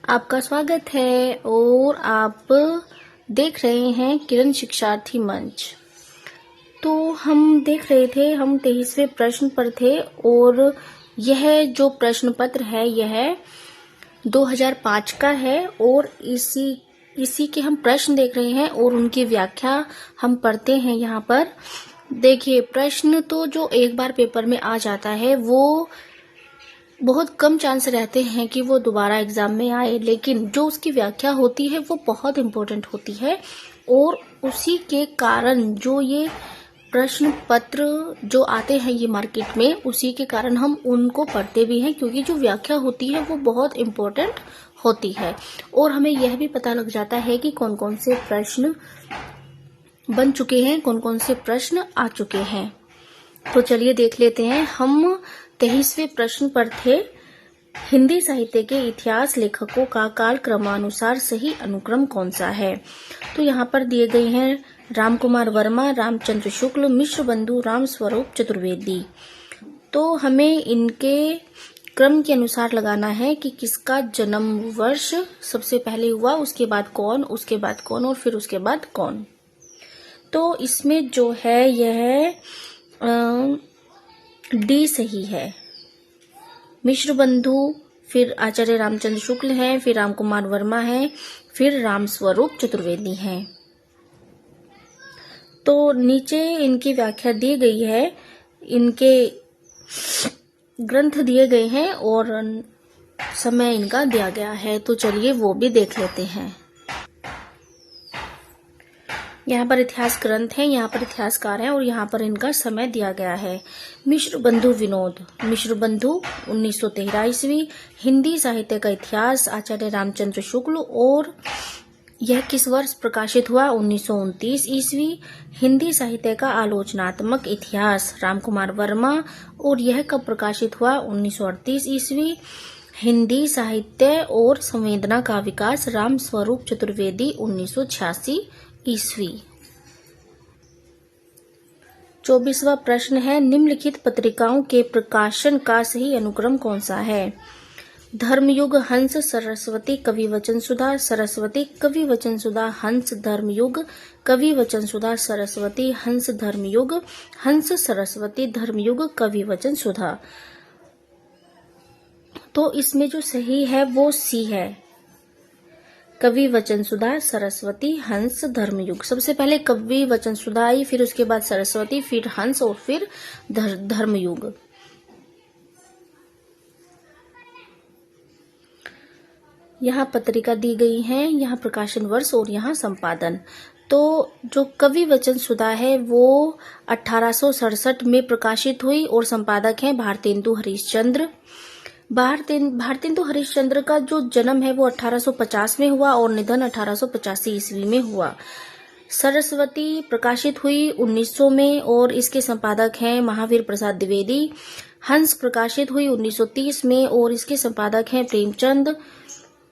आपका स्वागत है और आप देख रहे हैं किरण शिक्षार्थी मंच। तो हम देख रहे थे, हम 23वें प्रश्न पर थे और यह जो प्रश्न पत्र है यह 2005 का है और इसी के हम प्रश्न देख रहे हैं और उनकी व्याख्या हम पढ़ते हैं। यहाँ पर देखिए, प्रश्न तो जो एक बार पेपर में आ जाता है वो बहुत कम चांस रहते हैं कि वो दोबारा एग्जाम में आए, लेकिन जो उसकी व्याख्या होती है वो बहुत इम्पोर्टेंट होती है और उसी के कारण जो ये प्रश्न पत्र जो आते हैं ये मार्केट में, उसी के कारण हम उनको पढ़ते भी हैं, क्योंकि जो व्याख्या होती है वो बहुत इम्पोर्टेंट होती है और हमें यह भी पता लग जाता है कि कौन कौन से प्रश्न बन चुके हैं, कौन कौन से प्रश्न आ चुके हैं। तो चलिए देख लेते हैं। हम 23वें प्रश्न पर थे। हिंदी साहित्य के इतिहास लेखकों का काल क्रमानुसार सही अनुक्रम कौन सा है? तो यहाँ पर दिए गए हैं राम कुमार वर्मा, रामचंद्र शुक्ल, मिश्र बंधु, राम स्वरूप चतुर्वेदी। तो हमें इनके क्रम के अनुसार लगाना है कि किसका जन्म वर्ष सबसे पहले हुआ, उसके बाद कौन, उसके बाद कौन और फिर उसके बाद कौन। तो इसमें जो है यह डी सही है। मिश्र बंधु, फिर आचार्य रामचंद्र शुक्ल हैं, फिर राम कुमार वर्मा हैं, फिर राम स्वरूप चतुर्वेदी हैं। तो नीचे इनकी व्याख्या दी गई है, इनके ग्रंथ दिए गए हैं और समय इनका दिया गया है। तो चलिए वो भी देख लेते हैं। यहाँ पर इतिहास ग्रंथ है, यहाँ पर इतिहासकार हैं और यहाँ पर इनका समय दिया गया है। मिश्र बंधु विनोद, मिश्र बंधु 1913 ईस्वी, हिंदी साहित्य का इतिहास आचार्य रामचंद्र शुक्ल, और यह किस वर्ष प्रकाशित हुआ? 1929 ईस्वी। हिंदी साहित्य का आलोचनात्मक इतिहास राम कुमार वर्मा, और यह कब प्रकाशित हुआ? 1938 ईस्वी। हिंदी साहित्य और संवेदना का विकास राम स्वरूप चतुर्वेदी 1986 ईस्वी। 24वां प्रश्न है, निम्नलिखित पत्रिकाओं के प्रकाशन का सही अनुक्रम कौन सा है? धर्मयुग, हंस, सरस्वती, कवि वचन सुधा, सरस्वती, कवि वचन सुधा, हंस, धर्मयुग, कवि वचन सुधा, सरस्वती, हंस, धर्मयुग, हंस, सरस्वती, धर्मयुग, कवि वचन सुधा। तो इसमें जो सही है वो सी है, कवि वचन सुधा, सरस्वती, हंस, धर्मयुग। सबसे पहले कवि वचन सुधा आई, फिर उसके बाद सरस्वती, फिर हंस और फिर धर्मयुग। यहाँ पत्रिका दी गई है, यहाँ प्रकाशन वर्ष और यहाँ संपादन। तो जो कवि वचन सुधा है वो 1867 में प्रकाशित हुई और संपादक हैं भारतेंदु हरिश्चंद्र। भारतेंदु हरिश्चंद्र का जो जन्म है वो 1850 में हुआ और निधन 1885 ईस्वी में हुआ। सरस्वती प्रकाशित हुई 1900 में और इसके संपादक हैं महावीर प्रसाद द्विवेदी। हंस प्रकाशित हुई 1930 में और इसके संपादक हैं प्रेमचंद।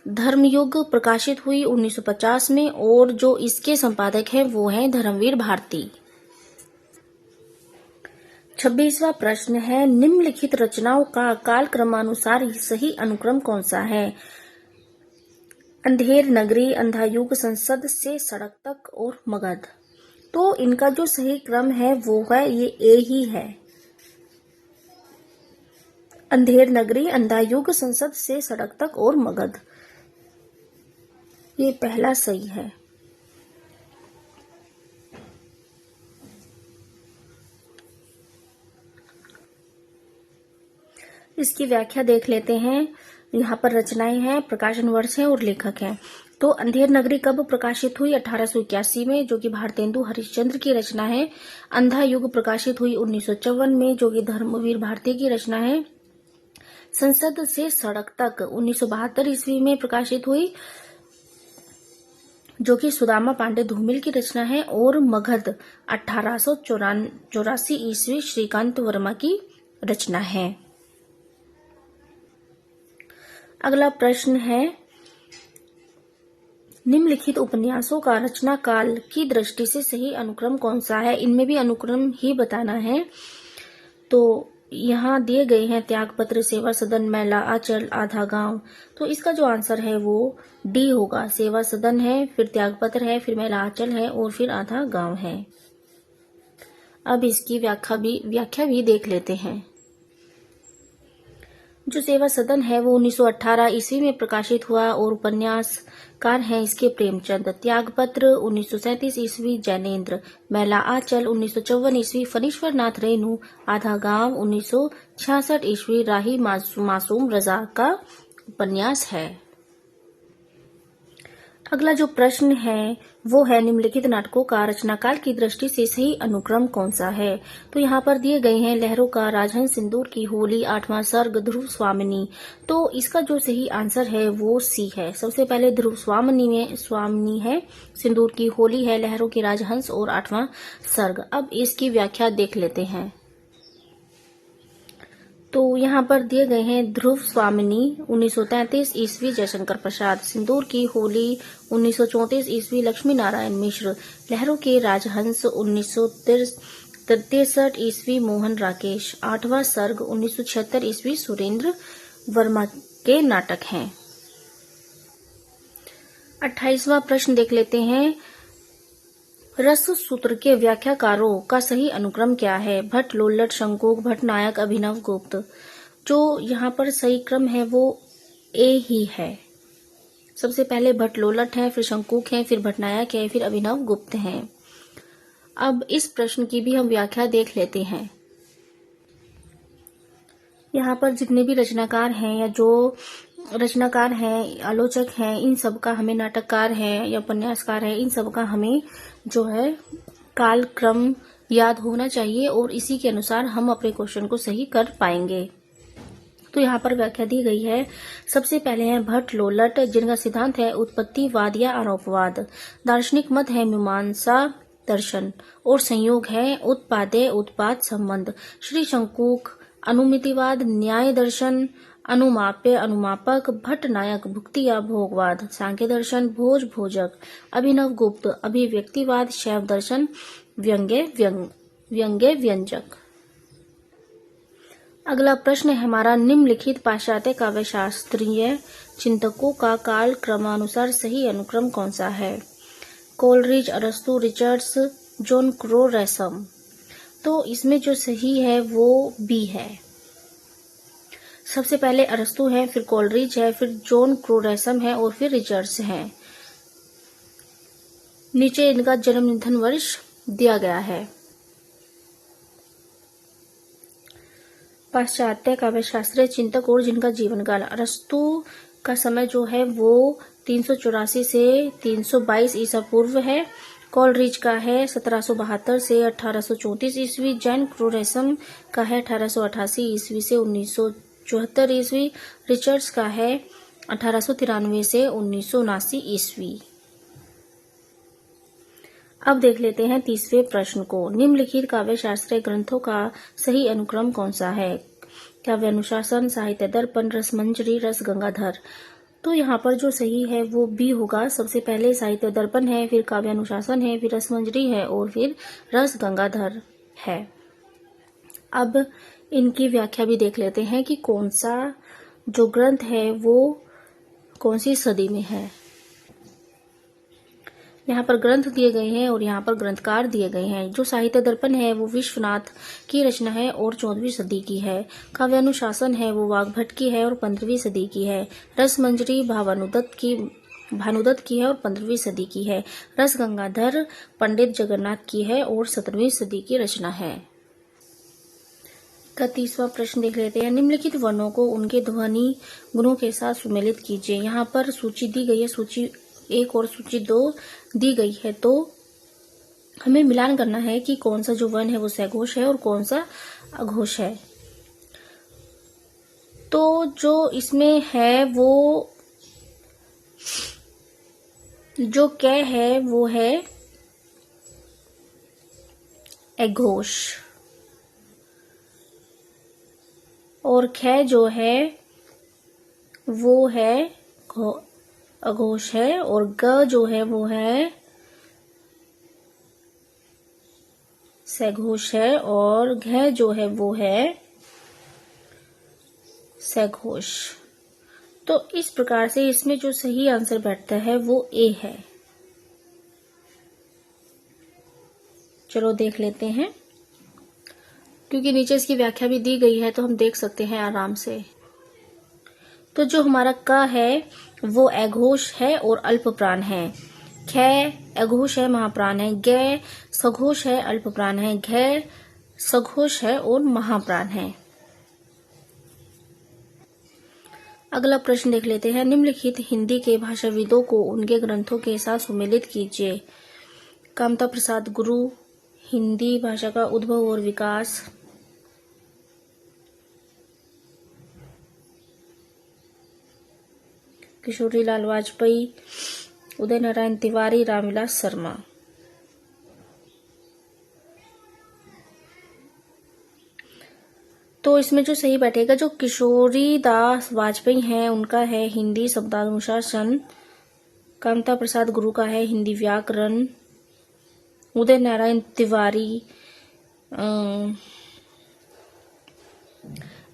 धर्मयुग प्रकाशित हुई 1950 में और जो इसके संपादक हैं वो हैं धर्मवीर भारती। 26वां प्रश्न है, निम्नलिखित रचनाओं का काल क्रमानुसार सही अनुक्रम कौन सा है? अंधेर नगरी, अंधायुग, संसद से सड़क तक और मगध। तो इनका जो सही क्रम है वो है ये ए ही है। अंधेर नगरी, अंधायुग, संसद से सड़क तक और मगध, ये पहला सही है। इसकी व्याख्या देख लेते हैं। यहाँ पर रचनाएं हैं, प्रकाशन वर्ष है और लेखक हैं। तो अंधेर नगरी कब प्रकाशित हुई? 1881 में, जो कि भारतेंदु हरिश्चंद्र की रचना है। अंधा युग प्रकाशित हुई 1954 में, जो कि धर्मवीर भारती की रचना है। संसद से सड़क तक 1972 ईस्वी में प्रकाशित हुई, जो कि सुदामा पांडे धूमिल की रचना है। और मगध 1884 ईस्वी श्रीकांत वर्मा की रचना है। अगला प्रश्न है, निम्नलिखित उपन्यासों का रचना काल की दृष्टि से सही अनुक्रम कौन सा है? इनमें भी अनुक्रम ही बताना है। तो यहाँ दिए गए हैं त्यागपत्र, सेवा सदन, मैला आंचल, आधा गांव। तो इसका जो आंसर है वो डी होगा। सेवा सदन है, फिर त्यागपत्र है, फिर मैला आंचल है और फिर आधा गांव है। अब इसकी व्याख्या भी देख लेते हैं। जो सेवा सदन है वो 1918 ईस्वी में प्रकाशित हुआ और उपन्यासकार हैं इसके प्रेमचंद। त्यागपत्र 1937 ईस्वी जैनेन्द्र। मैला आंचल 1954 ईस्वी फणीश्वर नाथ रेणु। आधा गांव 1966 ईस्वी राही मासूम रजा का उपन्यास है। अगला जो प्रश्न है वो है निम्नलिखित नाटकों का रचनाकाल की दृष्टि से सही अनुक्रम कौन सा है। तो यहाँ पर दिए गए हैं लहरों का, राजहंस, सिंदूर की होली, आठवां सर्ग, ध्रुव स्वामिनी। तो इसका जो सही आंसर है वो सी है। सबसे पहले ध्रुव स्वामिनी है, सिंदूर की होली है, लहरों के राजहंस और आठवां सर्ग। अब इसकी व्याख्या देख लेते हैं। तो यहाँ पर दिए गए हैं ध्रुव स्वामिनी 1933 ईस्वी जयशंकर प्रसाद, सिंदूर की होली 1934 ईस्वी लक्ष्मी नारायण मिश्र, लहरों के राजहंस 1963 ईस्वी मोहन राकेश, आठवां सर्ग 1976 ईस्वी सुरेंद्र वर्मा के नाटक हैं। 28वां प्रश्न देख लेते हैं। रस सूत्र के व्याख्याकारों का सही अनुक्रम क्या है। भट्ट, लोल्लट, शंकुक, भट्टनायक, अभिनव गुप्त। जो यहाँ पर सही क्रम है वो ए ही है। सबसे पहले भट्ट लोल्लट है, फिर शंकुक है, फिर भट्टनायक है, फिर अभिनव गुप्त है। अब इस प्रश्न की भी हम व्याख्या देख लेते हैं। यहाँ पर जितने भी रचनाकार हैं या जो रचनाकार हैं, आलोचक हैं, इन सब का हमें, नाटककार हैं या उपन्यासकार हैं, इन सब का हमें जो है काल क्रम याद होना चाहिए और इसी के अनुसार हम अपने क्वेश्चन को सही कर पाएंगे। तो यहाँ पर व्याख्या दी गई है। सबसे पहले है भट्ट लोल्लट, जिनका सिद्धांत है उत्पत्तिवाद या आरोपवाद। दार्शनिक मत है मीमांसा दर्शन और संयोग है उत्पादे उत्पाद संबंध। श्री शंकुक अनुमितिवाद, न्याय दर्शन, अनुमाप्य अनुमापक। भट्टनायक भुक्ति या भोगवाद, सांख्य दर्शन, भोज भोजक। अभिनव गुप्त अभिव्यक्तिवाद, शैव दर्शन, व्यंग्य व्यंजक। अगला प्रश्न है हमारा, निम्नलिखित पाश्चात्य काव्यशास्त्रीय चिंतकों का काल क्रमानुसार सही अनुक्रम कौन सा है। कोलरिज, अरस्तु, रिचर्ड्स, जॉन क्रो रैसम। तो इसमें जो सही है वो बी है। सबसे पहले अरस्तु है, फिर कोलरिज है, फिर जॉन क्रो रैसम है और फिर रिचर्ड्स है। नीचे इनका जन्म निधन वर्ष दिया गया है। पाश्चात्य काव्यशास्त्रीय चिंतक और जिनका जीवन काल, अरस्तु का समय जो है वो 384 से 322 ईसा पूर्व है। कोलरिज का है 1772 से 1834 ईस्वी। जैन क्रो रैसम का है 1888 ईस्वी से 1974 ईस्वी। रिचर्ड्स का है 1893 से 1979 ईस्वी। अब देख लेते हैं तीसरे प्रश्न को। निम्नलिखित काव्य शास्त्रीय ग्रंथों का सही अनुक्रम कौन सा है। काव्यानुशासन, साहित्य दर्पण, रसमंजरी, रस गंगाधर। तो यहाँ पर जो सही है वो बी होगा। सबसे पहले साहित्य दर्पण है, फिर काव्यानुशासन है, फिर रसमंजरी है और फिर रस गंगाधर है। अब इनकी व्याख्या भी देख लेते हैं कि कौन सा जो ग्रंथ है वो कौन सी सदी में है। यहाँ पर ग्रंथ दिए गए हैं और यहाँ पर ग्रंथकार दिए गए हैं। जो साहित्य दर्पण है वो विश्वनाथ की रचना है और 14वीं सदी की है। काव्यानुशासन है वो वाग्भट की है और 15वीं सदी की है। रसमंजरी भानुदत्त की है और 15वीं सदी की है। रस गंगाधर पंडित जगन्नाथ की है और 17वीं सदी की रचना है। का तीसरा प्रश्न देख लेते हैं। निम्नलिखित वर्णों को उनके ध्वनि गुणों के साथ सुमेलित कीजिए। यहाँ पर सूची दी गई है, सूची 1 और सूची 2 दी गई है। तो हमें मिलान करना है कि कौन सा जो वर्ण है वो सघोष है और कौन सा अघोष है। तो जो इसमें है वो जो कै है वो है अघोष और ख जो है वो है अघोष है और ग जो है वो है सघोष है और घ जो है वो है सघोष। तो इस प्रकार से इसमें जो सही आंसर बैठता है वो ए है। चलो देख लेते हैं, क्योंकि नीचे इसकी व्याख्या भी दी गई है तो हम देख सकते हैं आराम से। तो जो हमारा क है वो अघोष है और अल्प प्राण है। ख अघोष है, महाप्राण है। ग सघोष है, अल्प प्राण है। घ सघोष है और महाप्राण है। अगला प्रश्न देख लेते हैं। निम्नलिखित हिंदी के भाषाविदों को उनके ग्रंथों के साथ सुमेलित कीजिए। कामता प्रसाद गुरु, हिंदी भाषा का उद्भव और विकास। किशोरी लाल वाजपेयी, उदय नारायण तिवारी, रामविलास शर्मा। तो इसमें जो सही बैठेगा, जो किशोरी दास वाजपेयी हैं उनका है हिंदी शब्दानुशासन। कामता प्रसाद गुरु का है हिंदी व्याकरण। उदय नारायण तिवारी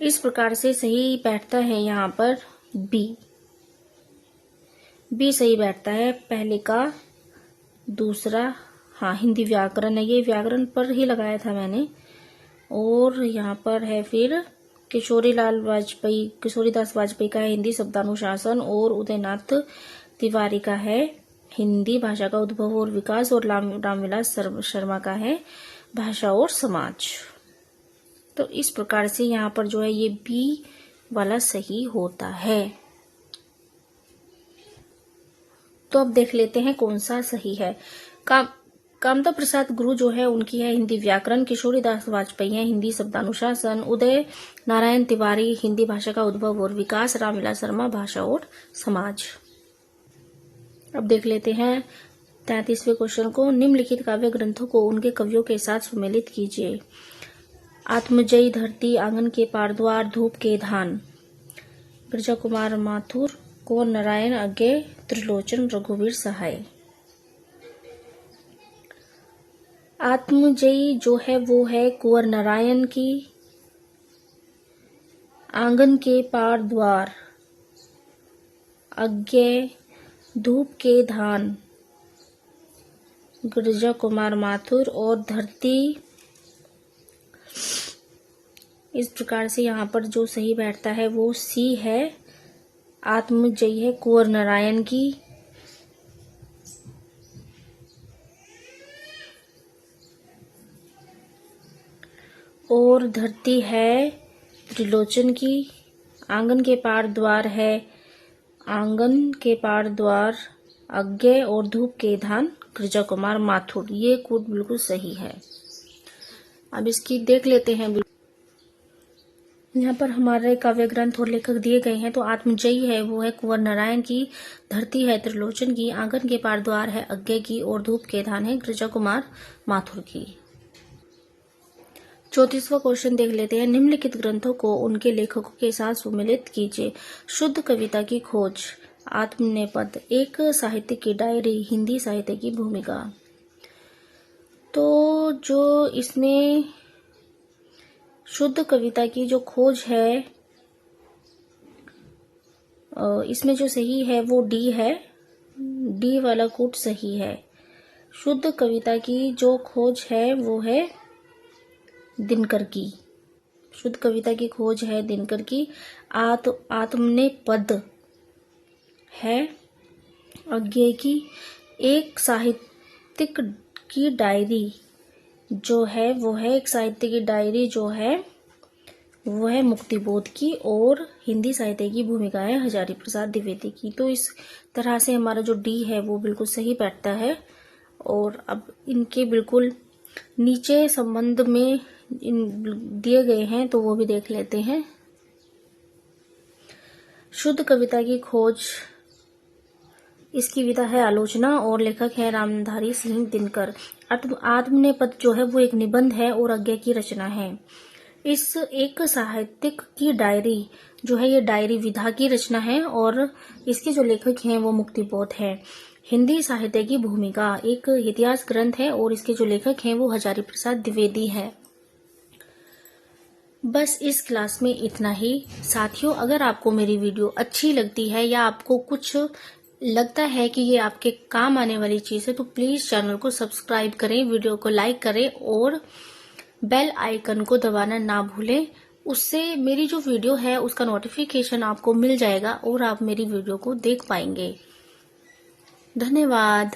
इस प्रकार से सही बैठता है यहाँ पर बी सही बैठता है। पहले का दूसरा, हाँ हिंदी व्याकरण है, ये व्याकरण पर ही लगाया था मैंने। और यहाँ पर है फिर किशोरीदास वाजपेयी का है हिंदी शब्दानुशासन और उदयनाथ तिवारी का है हिंदी भाषा का उद्भव और विकास और रामविलास शर्मा का है भाषा और समाज। तो इस प्रकार से यहाँ पर जो है ये बी वाला सही होता है। तो अब देख लेते हैं कौन सा सही है। कामता प्रसाद गुरु जो है उनकी है हिंदी व्याकरण। किशोरीदास वाजपेयी है हिंदी शब्दानुशासन। उदय नारायण तिवारी हिंदी भाषा का उद्भव और विकास। रामविलास शर्मा भाषा और समाज। अब देख लेते हैं 33वें क्वेश्चन को। निम्नलिखित काव्य ग्रंथों को उनके कवियों के साथ सुमेलित कीजिए। आत्मजयी, धरती, आंगन के पार द्वार, धूप के धान। गिरिजा कुमार माथुर, कुंवर नारायण अज्ञे, त्रिलोचन, रघुवीर सहाय। आत्मजयी जो है वो है कुंवर नारायण की। आंगन के पार द्वार, अज्ञे, धूप के धान, गिरिजा कुमार माथुर। और धरती, इस प्रकार से यहाँ पर जो सही बैठता है वो सी है। आत्मजयी है कुंवर नारायण की। और धरती है त्रिलोचन की। आंगन के पार द्वार है आंगन के पार द्वार, अज्ञे और धूप के धान, गिरिजा कुमार माथुर। ये कोड बिल्कुल सही है। अब इसकी देख लेते हैं। यहाँ पर हमारे काव्य ग्रंथ और लेखक दिए गए हैं। तो आत्मजयी है वो है कुंवर नारायण की। धरती है त्रिलोचन की। आंगन के पार द्वार है अज्ञे की। और धूप के धान है गिरिजा कुमार माथुर की। 34वां क्वेश्चन देख लेते हैं। निम्नलिखित ग्रंथों को उनके लेखकों के साथ सुमेलित कीजिए। शुद्ध कविता की खोज, आत्मनेपद, एक साहित्य की डायरी, हिंदी साहित्य की भूमिका। तो जो इसमें शुद्ध कविता की जो खोज है, इसमें जो सही है वो डी है। डी वाला कोड सही है। शुद्ध कविता की जो खोज है वो है दिनकर की। शुद्ध कविता की खोज है दिनकर की। आत्मनेपद है अज्ञे की। एक साहित्यिक की डायरी जो है वो है एक साहित्य की डायरी जो है वो है मुक्तिबोध की। और हिंदी साहित्य की भूमिका है हजारी प्रसाद द्विवेदी की। तो इस तरह से हमारा जो डी है वो बिल्कुल सही बैठता है। और अब इनके बिल्कुल नीचे संबंध में दिए गए हैं तो वो भी देख लेते हैं। शुद्ध कविता की खोज, इसकी विधा है आलोचना और लेखक है रामधारी सिंह दिनकर। आत्मनेपद जो है वो एक निबंध है और अज्ञे की रचना है। इस एक साहित्यिक की डायरी जो है ये डायरी विधा की रचना है और इसके जो लेखक हैं वो मुक्तिबोध है। हिंदी साहित्य की भूमिका एक इतिहास ग्रंथ है और इसके जो लेखक हैं वो हजारी प्रसाद द्विवेदी है। बस इस क्लास में इतना ही। साथियों, अगर आपको मेरी वीडियो अच्छी लगती है या आपको कुछ लगता है कि ये आपके काम आने वाली चीज है तो प्लीज चैनल को सब्सक्राइब करें, वीडियो को लाइक करें और बेल आइकन को दबाना ना भूलें। उससे मेरी जो वीडियो है उसका नोटिफिकेशन आपको मिल जाएगा और आप मेरी वीडियो को देख पाएंगे। धन्यवाद।